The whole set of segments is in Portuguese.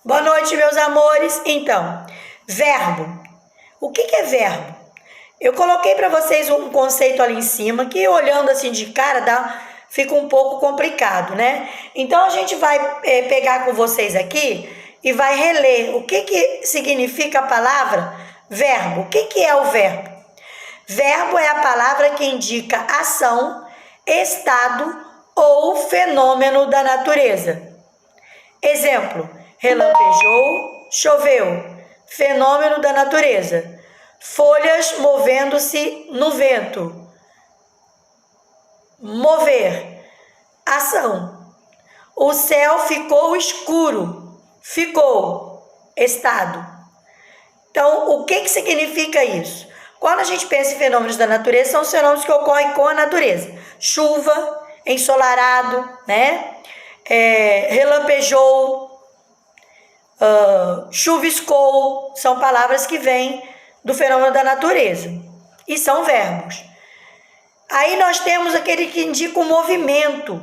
Boa noite, meus amores. Então, verbo. O que é verbo? Eu coloquei para vocês um conceito ali em cima que, olhando assim de cara, fica um pouco complicado, né? Então, a gente vai pegar com vocês aqui e vai reler o que significa a palavra verbo. O que é o verbo? Verbo é a palavra que indica ação, estado ou fenômeno da natureza. Exemplo: relampejou, choveu. Fenômeno da natureza: folhas movendo-se no vento. Mover, ação. O céu ficou escuro. Ficou, estado. Então, o que significa isso? Quando a gente pensa em fenômenos da natureza, são os fenômenos que ocorrem com a natureza. Chuva, ensolarado, né? Relampejou, chuviscou, são palavras que vêm do fenômeno da natureza e são verbos. Aí nós temos aquele que indica o movimento,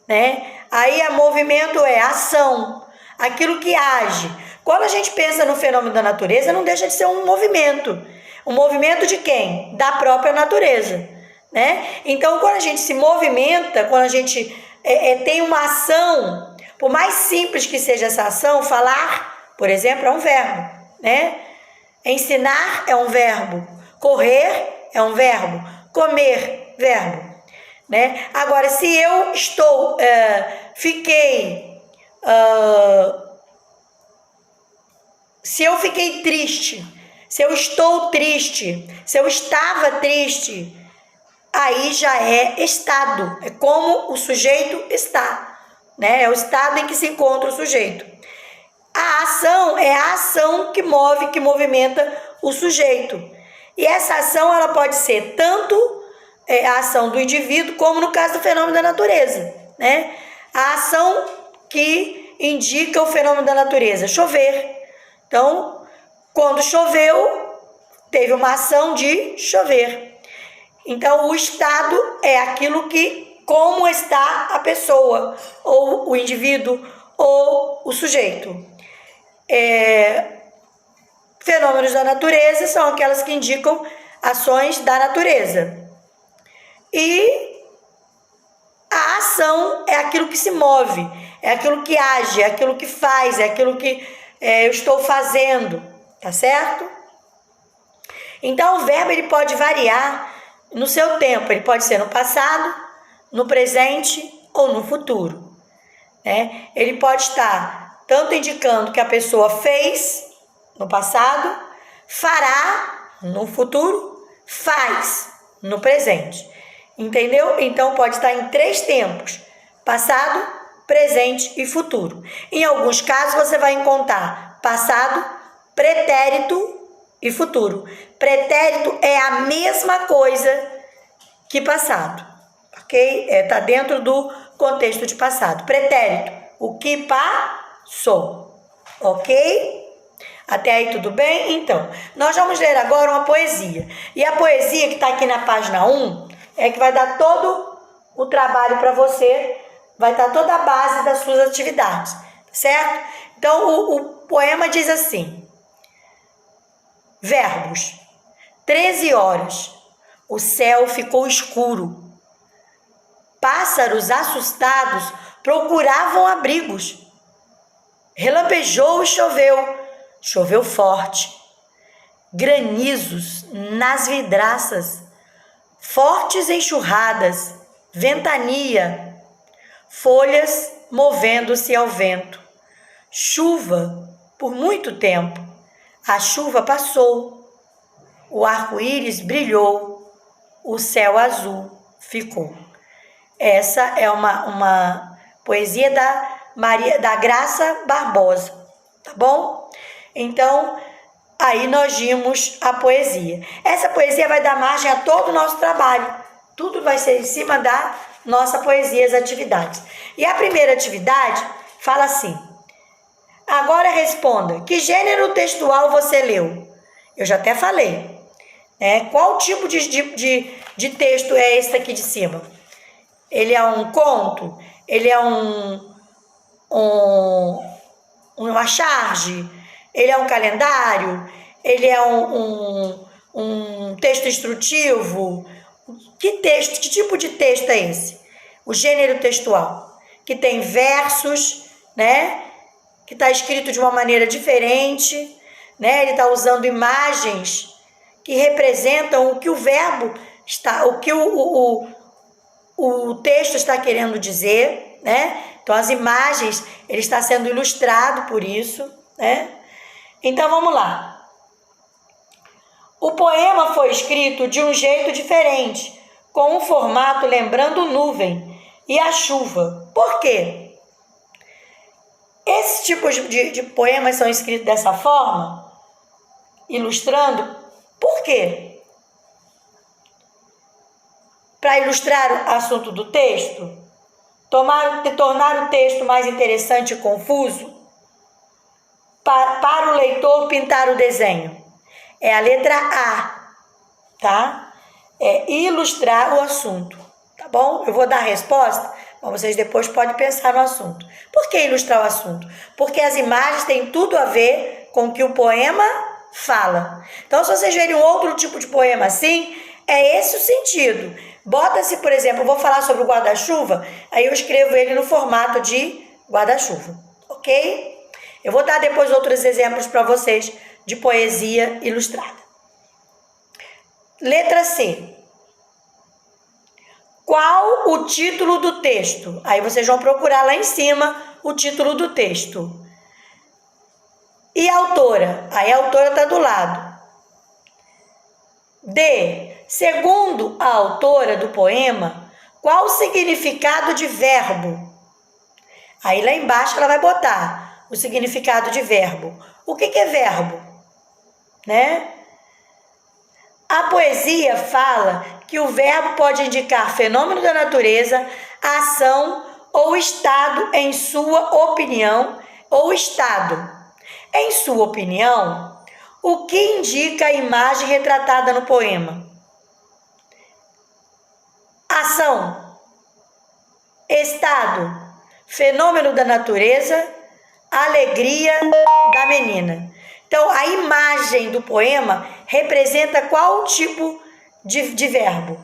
né? Aí movimento é ação, aquilo que age. Quando a gente pensa no fenômeno da natureza, não deixa de ser um movimento. Um movimento de quem? Da própria natureza, né? Então, quando a gente se movimenta, quando a gente tem uma ação, por mais simples que seja essa ação, falar, por exemplo, é um verbo, né? Ensinar é um verbo, correr é um verbo, comer, verbo, né? Agora, se eu estou, se eu fiquei triste, se eu estou triste, se eu estava triste, aí já é estado, é como o sujeito está, né? É o estado em que se encontra o sujeito. A ação é a ação que move, que movimenta o sujeito. E essa ação, ela pode ser tanto a ação do indivíduo, como no caso do fenômeno da natureza, né? A ação que indica o fenômeno da natureza: chover. Então, quando choveu, teve uma ação de chover. Então, o estado é aquilo que, como está a pessoa, ou o indivíduo, ou o sujeito. Fenômenos da natureza são aquelas que indicam ações da natureza. E a ação é aquilo que se move, é aquilo que age, é aquilo que faz, é aquilo que eu estou fazendo, tá certo? Então, o verbo ele pode variar no seu tempo, ele pode ser no passado, no presente ou no futuro, né? Ele pode estar tanto indicando que a pessoa fez no passado, fará no futuro, faz no presente, entendeu? Então, pode estar em 3 tempos: passado, presente e futuro. Em alguns casos, você vai encontrar passado, pretérito e futuro. Pretérito é a mesma coisa que passado, ok? Tá dentro do contexto de passado. Pretérito, o que passou, ok? Até aí tudo bem? Então, nós vamos ler agora uma poesia. E a poesia que está aqui na página 1 é que vai dar todo o trabalho para você, vai dar toda a base das suas atividades, certo? Então, o poema diz assim: verbos. 13 horas. O céu ficou escuro. Pássaros assustados procuravam abrigos. Relampejou e choveu. Choveu forte. Granizos nas vidraças. Fortes enxurradas. Ventania. Folhas movendo-se ao vento. Chuva por muito tempo. A chuva passou. O arco-íris brilhou. O céu azul ficou. Essa é uma poesia da Graça Barbosa, tá bom? Então, aí nós vimos a poesia. Essa poesia vai dar margem a todo o nosso trabalho. Tudo vai ser em cima da nossa poesia, as atividades. E a primeira atividade fala assim: agora responda, que gênero textual você leu? Eu já até falei. Qual tipo de texto é esse aqui de cima? Ele é um conto? Ele é uma charge, ele é um calendário, ele é um texto instrutivo. Que texto, que tipo de texto é esse? O gênero textual, que tem versos, né? Que está escrito de uma maneira diferente, né? Ele está usando imagens que representam o que o verbo está, o que o texto está querendo dizer, né? Então as imagens, ele está sendo ilustrado por isso, né? Então vamos lá. O poema foi escrito de um jeito diferente, com um formato lembrando nuvem e a chuva. Por quê? Esses tipos de poemas são escritos dessa forma, ilustrando, por quê? Para ilustrar o assunto do texto, tornar o texto mais interessante e confuso, para o leitor pintar o desenho. É a letra A, tá? É ilustrar o assunto, tá bom? Eu vou dar a resposta, mas vocês depois podem pensar no assunto. Por que ilustrar o assunto? Porque as imagens têm tudo a ver com o que o poema fala. Então, se vocês verem um outro tipo de poema assim, é esse o sentido. Bota-se, por exemplo, eu vou falar sobre o guarda-chuva, aí eu escrevo ele no formato de guarda-chuva, ok? Eu vou dar depois outros exemplos para vocês de poesia ilustrada. Letra C. Qual o título do texto? Aí vocês vão procurar lá em cima o título do texto. E a autora? Aí a autora está do lado. D. Segundo a autora do poema, qual o significado de verbo? Aí lá embaixo ela vai botar o significado de verbo. O que é verbo? Né? A poesia fala que o verbo pode indicar fenômeno da natureza, ação ou estado em sua opinião, ou estado. Em sua opinião, o que indica a imagem retratada no poema? Ação, estado, fenômeno da natureza, alegria da menina. Então, a imagem do poema representa qual tipo de verbo?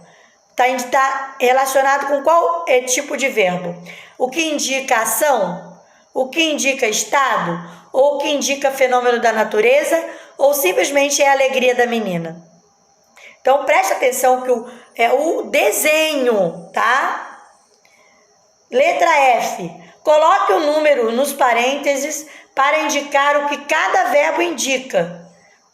Está relacionado com qual tipo de verbo? O que indica ação? O que indica estado? Ou o que indica fenômeno da natureza? Ou simplesmente é a alegria da menina? Então, preste atenção que é o desenho, tá? Letra F. Coloque o número nos parênteses para indicar o que cada verbo indica.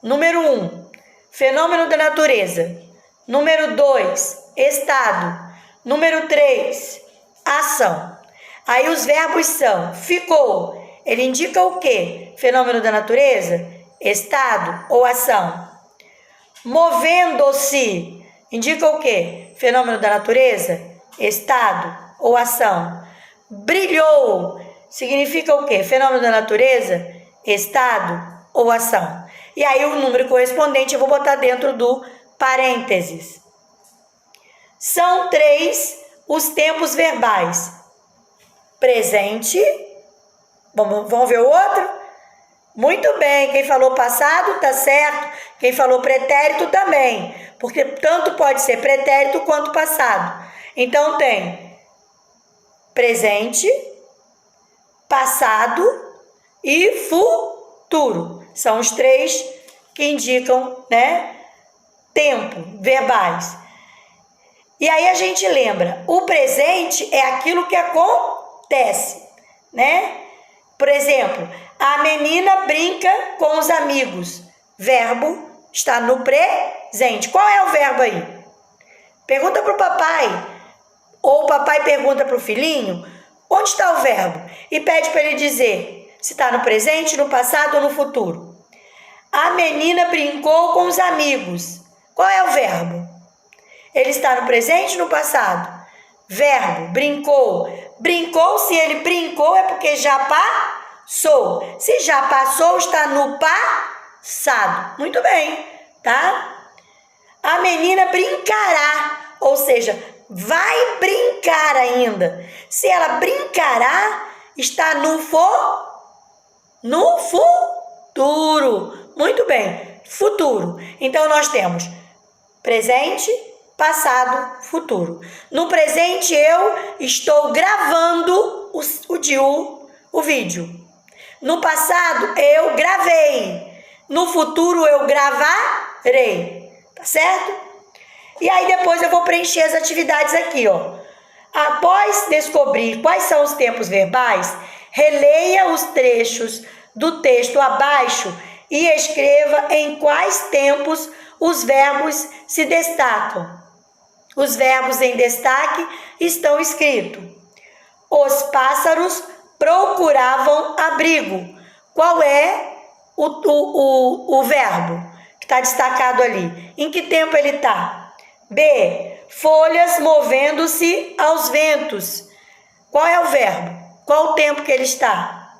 Número 1, fenômeno da natureza. Número 2, estado. Número 3, ação. Aí os verbos são ficou. Ele indica o quê? Fenômeno da natureza, estado ou ação. Movendo-se indica o quê? Fenômeno da natureza, estado ou ação. Brilhou significa o quê? Fenômeno da natureza, estado ou ação. E aí o número correspondente eu vou botar dentro do parênteses. São 3 os tempos verbais. Presente. Vamos ver o outro? Muito bem, quem falou passado tá certo, quem falou pretérito também, porque tanto pode ser pretérito quanto passado. Então tem presente, passado e futuro. São os 3 que indicam, né, tempo, verbais. E aí a gente lembra, o presente é aquilo que acontece, né? Por exemplo, a menina brinca com os amigos. Verbo está no presente. Qual é o verbo aí? Pergunta para o papai. Ou o papai pergunta para o filhinho, onde está o verbo? E pede para ele dizer se está no presente, no passado ou no futuro. A menina brincou com os amigos. Qual é o verbo? Ele está no presente ou no passado? Verbo, brincou. Brincou, se ele brincou é porque já passou. Se já passou, está no passado. Muito bem, tá? A menina brincará, ou seja, vai brincar ainda. Se ela brincará, está no futuro. Muito bem, futuro. Então, nós temos presente, passado, futuro. No presente, eu estou gravando o vídeo. No passado, eu gravei. No futuro, eu gravarei. Tá certo? E aí, depois eu vou preencher as atividades aqui, ó. Após descobrir quais são os tempos verbais, releia os trechos do texto abaixo e escreva em quais tempos os verbos se destacam. Os verbos em destaque estão escritos. Os pássaros procuravam abrigo. Qual é o verbo que está destacado ali? Em que tempo ele está? B. Folhas movendo-se aos ventos. Qual é o verbo? Qual o tempo que ele está?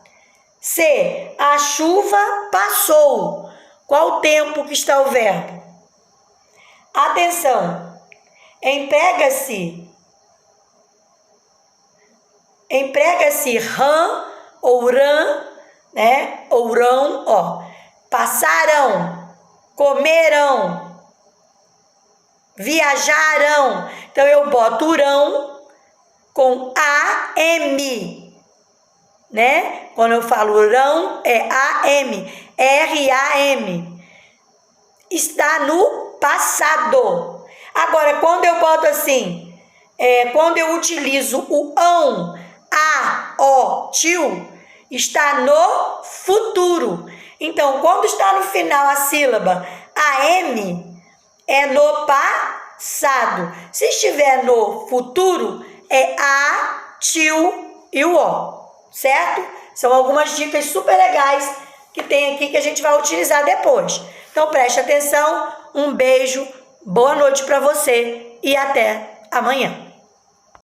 C. A chuva passou. Qual o tempo que está o verbo? Atenção! Emprega-se rã ou rã, né? Ou rão, ó. Passarão, comerão, viajarão. Então, eu boto rão com AM, né? Quando eu falo rão, é AM, R-A-M. Está no passado. Agora, quando eu boto assim, quando eu utilizo o ão, a, o, tio, está no futuro. Então, quando está no final a sílaba AM, é no passado. Se estiver no futuro, é a, tio e o o, certo? São algumas dicas super legais que tem aqui que a gente vai utilizar depois. Então, preste atenção, um beijo, boa noite para você e até amanhã.